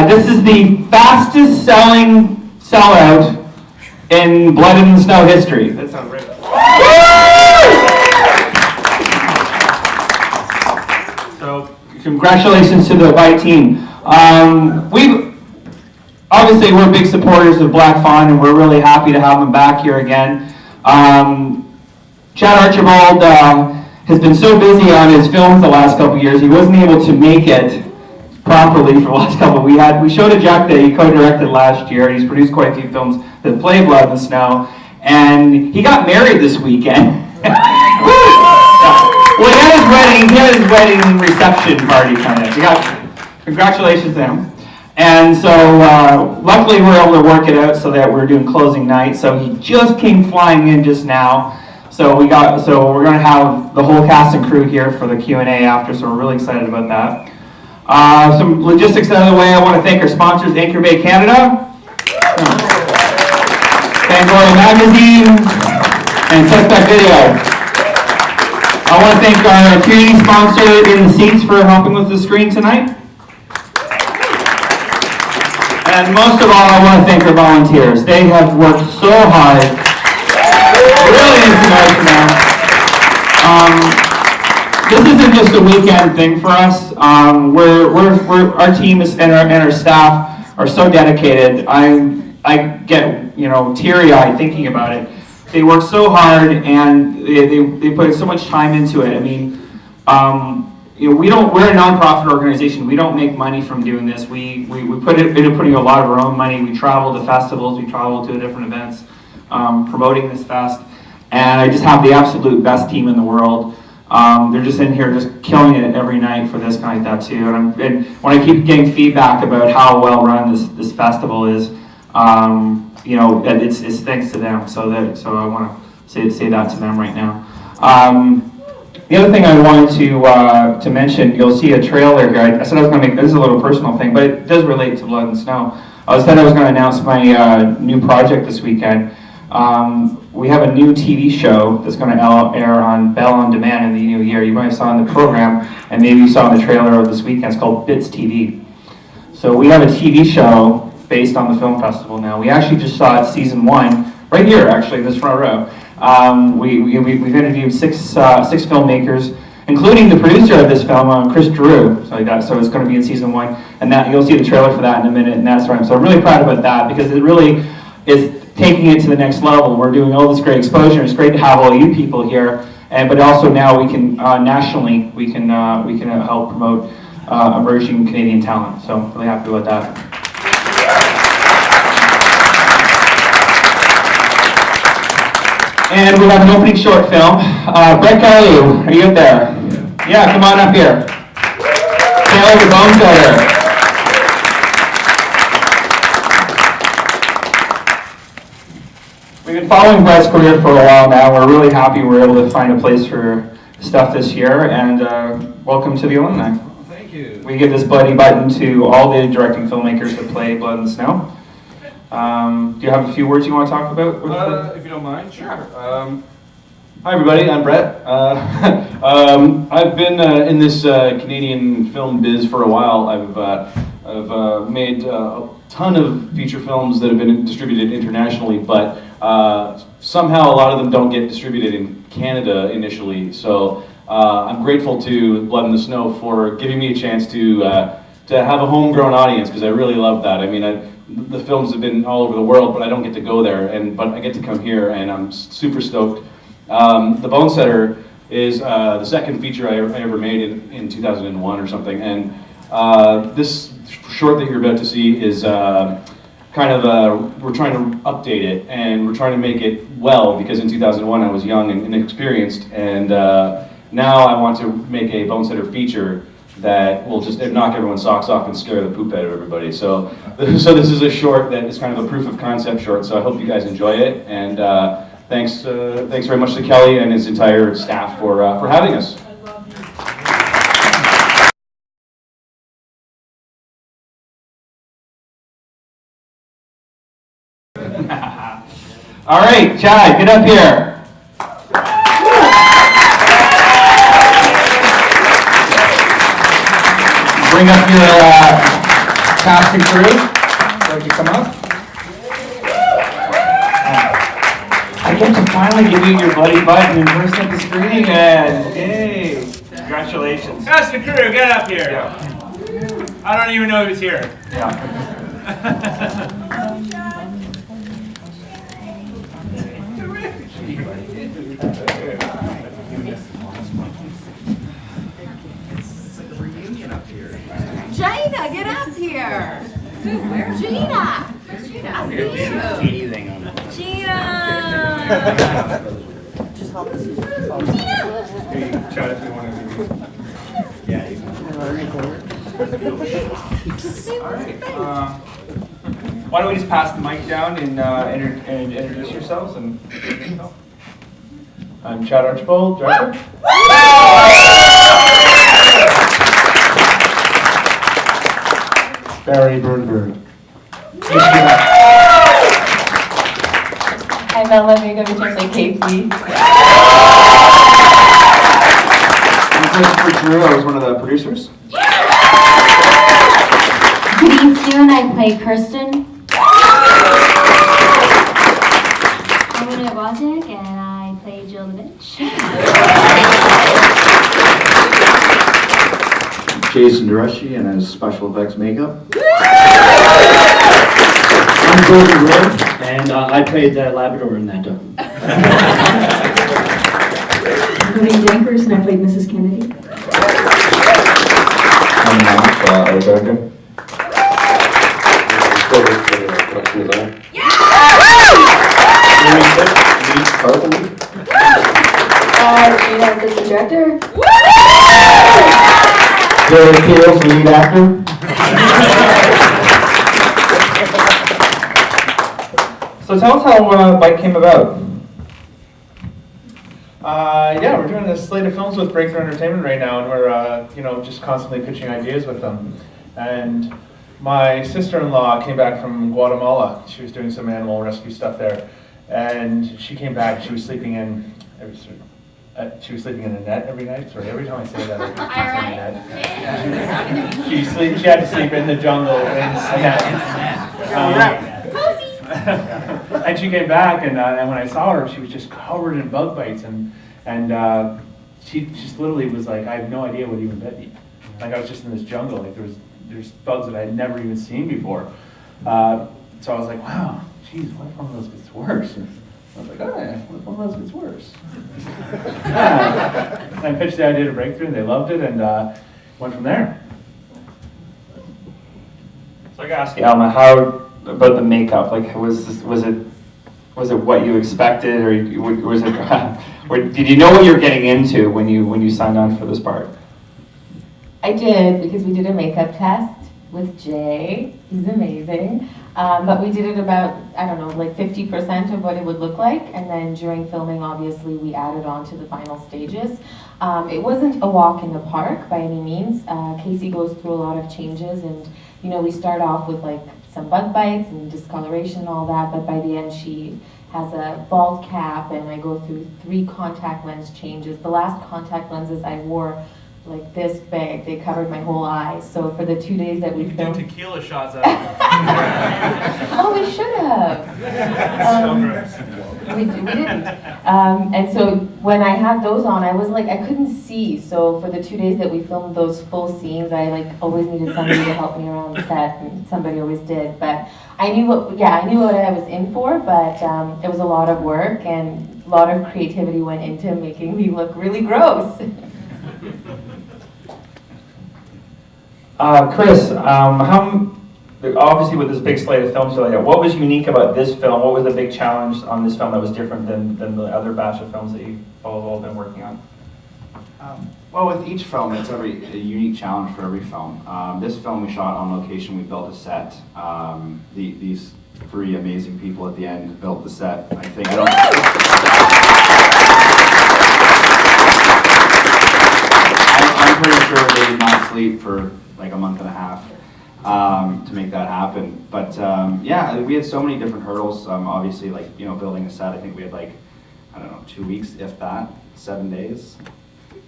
This is the fastest selling sellout in Blood in the Snow history. That sounds right. So, congratulations to the White team. We're big supporters of Black Fawn, and we're really happy to have them back here again. Chad Archibald has been so busy on his films the last couple of years, he wasn't able to make it properly for the last couple. We showed a Jack that he co-directed last year. He's produced quite a few films that play Blood in the Snow, and he got married this weekend. Well, he had his wedding reception party kind of. Congratulations to him. And so luckily we're able to work it out so that we're doing closing night. So he just came flying in just now. So we're going to have the whole cast and crew here for the Q&A after. So we're really excited about that. Some logistics out of the way. I want to thank our sponsors, Anchor Bay Canada, Fangoria Magazine, and Suspect Video. I want to thank our community sponsor in the seats for helping with the screen tonight. And most of all, I want to thank our volunteers. They have worked so hard. Really nice to know. This isn't just a weekend thing for us. Our team and our staff are so dedicated. I get teary-eyed thinking about it. They work so hard and they put so much time into it. I mean, we're a nonprofit organization. We don't make money from doing this. We put it into putting a lot of our own money. We travel to festivals. We travel to different events, promoting this fest. And I just have the absolute best team in the world. They're just in here just killing it every night for this kind of stuff too. And when I keep getting feedback about how well run this festival is, it's thanks to them. So I want to say that to them right now. The other thing I wanted to mention, you'll see a trailer here. I said I was going to make this is a little personal thing, but it does relate to Blood and Snow. I was going to announce my new project this weekend. We have a new TV show that's going to air on Bell On Demand in the new year. You might have saw in the program, and maybe you saw in the trailer of this weekend. It's called Bits TV. So we have a TV show based on the film festival now. We actually just saw it season 1 right here, actually, this front row. We've interviewed six filmmakers, including the producer of this film, Chris Drew. So it's going to be in season 1, and that you'll see the trailer for that in a minute. And that's right. So I'm really proud about that because it really is taking it to the next level. We're doing all this great exposure. It's great to have all you people here, but also now we can nationally we can help promote emerging Canadian talent. So I'm really happy about that. And we have an opening short film. Brett Kelly, are you up there? Yeah, come on up here. Taylor the Bonesetter. We've been following Brett's career for a while now. We're really happy we're able to find a place for stuff this year. And welcome to the alumni. Well, thank you. We give this bloody button to all the directing filmmakers that play Blood in the Snow. Do you have a few words you want to talk about? If you don't mind, sure. Hi everybody, I'm Brett. I've been in this Canadian film biz for a while. I've made a ton of feature films that have been distributed internationally, but somehow a lot of them don't get distributed in Canada initially. So I'm grateful to Blood in the Snow for giving me a chance to have a homegrown audience, because I really love that. I mean, the films have been all over the world, but I don't get to go there, but I get to come here, and I'm super stoked. The Bonesetter is the second feature I ever made in 2001 or something, and this short that you're about to see is kind of we're trying to update it, and we're trying to make it well, because in 2001 I was young and inexperienced, and now I want to make a Bonesetter feature that will just knock everyone's socks off and scare the poop out of everybody. So this is a short that is kind of a proof of concept short, so I hope you guys enjoy it, and thanks very much to Kelly and his entire staff for having us. All right, Chad, get up here. Bring up your Cast and crew, would you like to come up? I get to finally give you your bloody button in person at the screening, and yay! Congratulations. Cast and crew, get up here. Yeah. I don't even know who's here. Yeah. Gina, get up here. Where's Gina? I see you. Gina. Just hold this. Gina. Chat if you want to. Yeah, you can. All right. Why don't we just pass the mic down and introduce yourselves? And I'm Chad Archibald, director. Barry Burnberg. I'm Ella Vega, which I play Casey. I'm Christopher Drew. I was one of the producers. Denise June, I play Kirsten. I'm Renee Wozniak, and I play Jill the Bitch. Jason Dureshi, and as special effects makeup. I'm Gordon Road, and I played Labrador in that dog. I'm Lee Dankers, and I played Mrs. Kennedy. I'm Mark, art director. Gina, assistant director. Jerry Keel, lead actor. So tell us how Bike came about. Yeah, we're doing this slate of films with Breakthrough Entertainment right now, and we're just constantly pitching ideas with them. And my sister-in-law came back from Guatemala. She was doing some animal rescue stuff there, and she came back. She was sleeping in a net every night. Sorry, every time I say that, I keep saying net. She had to sleep in the jungle in a net. And she came back, and when I saw her, she was just covered in bug bites, and she just literally was like, I have no idea what even bit me. Like, I was just in this jungle. Like, there's bugs that I had never even seen before. So I was like, wow, geez, what if one of those gets worse? I was like, oh yeah, what if one of those gets worse? Yeah. And I pitched the idea to Breakthrough, and they loved it, and went from there. So I gotta ask you, Alma, how about the makeup? Like, was it what you expected, or was it? Or did you know what you were getting into when you signed on for this part? I did, because we did a makeup test with Jay. He's amazing. But we did it about, I don't know, like 50% of what it would look like. And then during filming, obviously, we added on to the final stages. It wasn't a walk in the park by any means. Casey goes through a lot of changes, and we start off with like some bug bites and discoloration and all that, but by the end she has a bald cap, and I go through 3 contact lens changes. The last contact lenses I wore like this big, they covered my whole eye. So for the 2 days that we filmed, Do tequila shots out of it. oh, we should have. We didn't. And so when I had those on, I was like, I couldn't see. So for the 2 days that we filmed those full scenes, I like always needed somebody to help me around the set, and somebody always did. But I knew what I was in for, but it was a lot of work, and a lot of creativity went into making me look really gross. Chris, obviously with this big slate of films, what was unique about this film? What was the big challenge on this film that was different than the other batch of films that you've all been working on? Well, with each film, it's a unique challenge for every film. This film we shot on location. We built a set. These 3 amazing people at the end built the set. I'm pretty sure they did not sleep for like a month and a half to make that happen. But yeah, we had so many different hurdles. Obviously, like building a set. I think we had like 2 weeks, if that, 7 days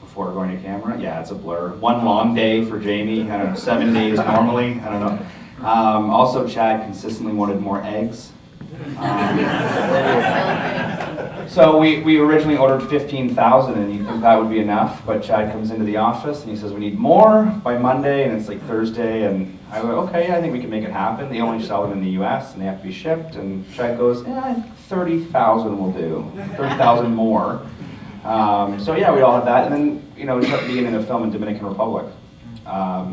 before going to camera. Yeah, it's a blur. One long day for Jamie. 7 days normally. I don't know. Also, Chad consistently wanted more eggs. So we originally ordered 15,000, and you think that would be enough, but Chad comes into the office and he says we need more by Monday, and it's like Thursday, and I go, okay, I think we can make it happen. They only sell them in the US and they have to be shipped, and Chad goes, 30,000 will do, 30,000 more. So yeah, we all had that, and then it was at the beginning of the film in Dominican Republic.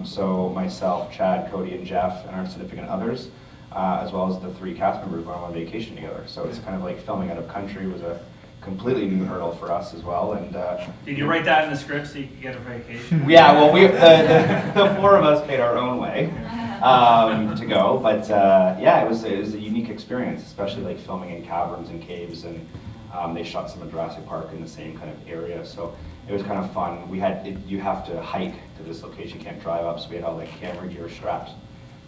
So myself, Chad, Cody, and Jeff, and our significant others, as well as the 3 cast members went on vacation together. So it's kind of like filming out of country was a completely new hurdle for us as well. And did you write that in the script so you could get a vacation? yeah, well, the 4 of us paid our own way to go, but yeah, it was a unique experience, especially like filming in caverns and caves, and they shot some of Jurassic Park in the same kind of area, so it was kind of fun. You have to hike to this location, you can't drive up, so we had all like camera gear strapped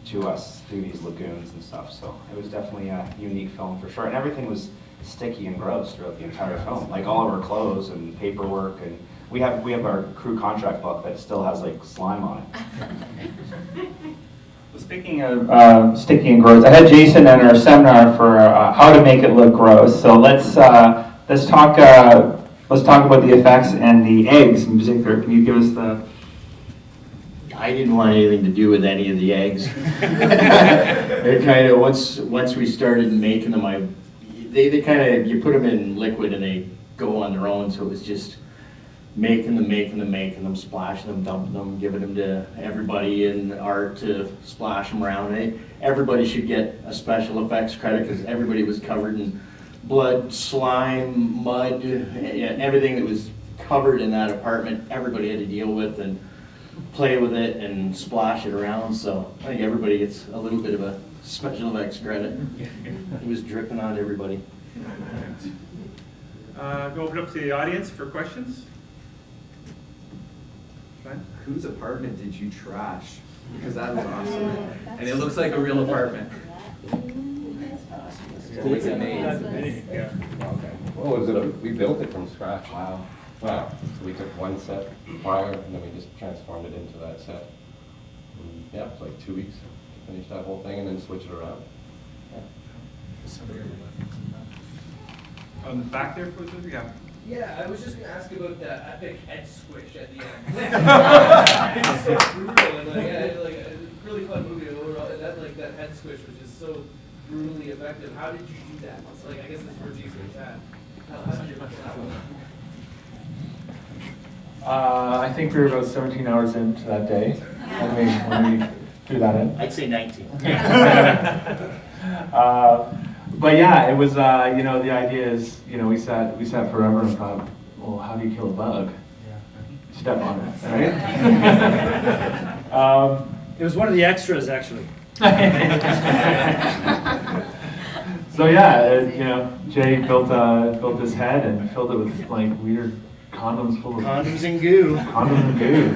to us through these lagoons and stuff, so it was definitely a unique film for sure, and everything was sticky and gross throughout the entire film, like all of our clothes and paperwork, and we have our crew contract book that still has like slime on it. Well, speaking of sticky and gross, I had Jason in our seminar for how to make it look gross. So let's talk about the effects and the eggs in particular. Can you give us the? I didn't want anything to do with any of the eggs. It kind of once we started making them, they kind of, you put them in liquid and they go on their own. So it was just making them, splashing them, dumping them, giving them to everybody in art to splash them around. Everybody should get a special effects credit because everybody was covered in blood, slime, mud, everything that was covered in that apartment. Everybody had to deal with and play with it and splash it around. So I think everybody gets a little bit of a special effects credit. It was dripping on everybody. Go open up to the audience for questions. Whose apartment did you trash? Because that was awesome. And it looks like a real apartment. What was it made? Yeah. Okay. Well, was it we built it from scratch. Wow. Wow. So we took one set prior, and then we just transformed it into that set. And yeah, it was like 2 weeks to finish that whole thing, and then switch it around. On the back there, yeah. Yeah, I was just going to ask about the epic head squish at the end. It's so brutal, and like a really fun movie overall. And that head squish was just so brutally effective. How did you do that? It's like, I guess it's for Jason and Chad. How did you do that one? I think we were about 17 hours into that day when we threw that in. I'd say 19. But yeah, it was, the idea is, we sat forever and thought, well, how do you kill a bug? Step on it, right? It was one of the extras, actually. So yeah, Jay built this head and filled it with like weird condoms full of Condoms and goo. Condoms and goo.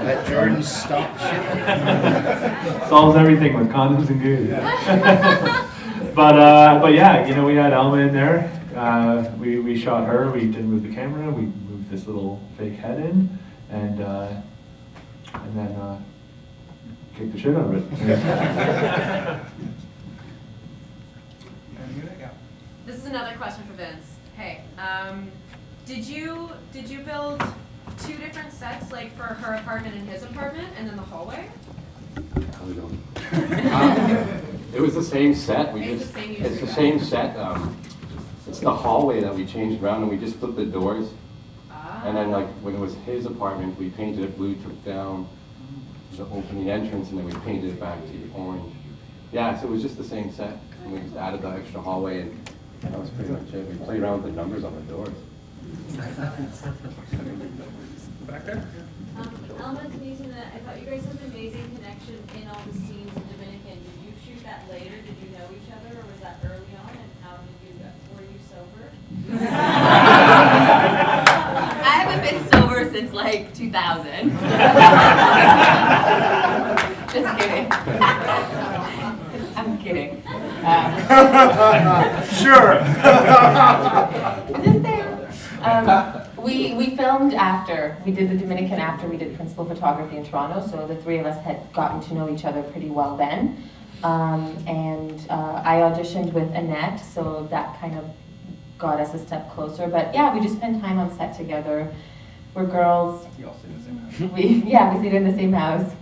Let Jordan stop shipping. Solves everything with condoms and goo. But yeah, we had Elma in there. We shot her. We didn't move the camera. We moved this little fake head in, and then kicked the shit out of it. This is another question for Vince. Hey, did you build 2 different sets, like for her apartment and his apartment, and then the hallway? It was the same set. It's the same set. It's the hallway that we changed around, and we just flipped the doors. And then, like when it was his apartment, we painted it blue, took down the opening entrance, and then we painted it back to orange. Yeah, so it was just the same set, and we just added the extra hallway, and that was pretty much it. We played around with the numbers on the doors. Back there. Elma, Denise, and I thought you guys had an amazing connection in all the scenes in Dominican. Did you shoot that later? Did you know each other, or was that early on? And how did you get? Were you sober? I haven't been sober since like 2000. Just kidding. I'm kidding. Sure. Is this there? We filmed after. We did the Dominican after we did principal photography in Toronto, so the 3 of us had gotten to know each other pretty well then. And I auditioned with Annette, so that kind of got us a step closer. But yeah, we just spent time on set together. We're girls. You all stay in the same house. We stayed in the same house.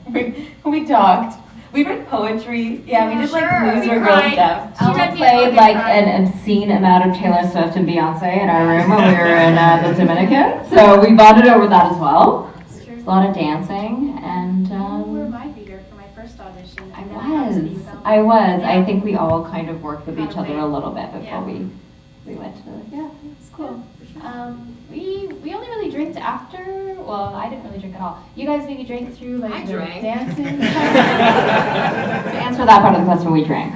We talked. We read poetry. Yeah, we did like loser girl stuff. Ella played like an obscene amount of Taylor Swift and Beyonce in our room when we were in the Dominican. So we bonded over that as well. A lot of dancing and. You were my reader for my first audition. I was. I think we all kind of worked with each other a little bit before we went to. Yeah, it's cool. We only really drank after. Well, I didn't really drink at all. You guys maybe drank through like I the drank. dancing. To answer that part of the question, we drank.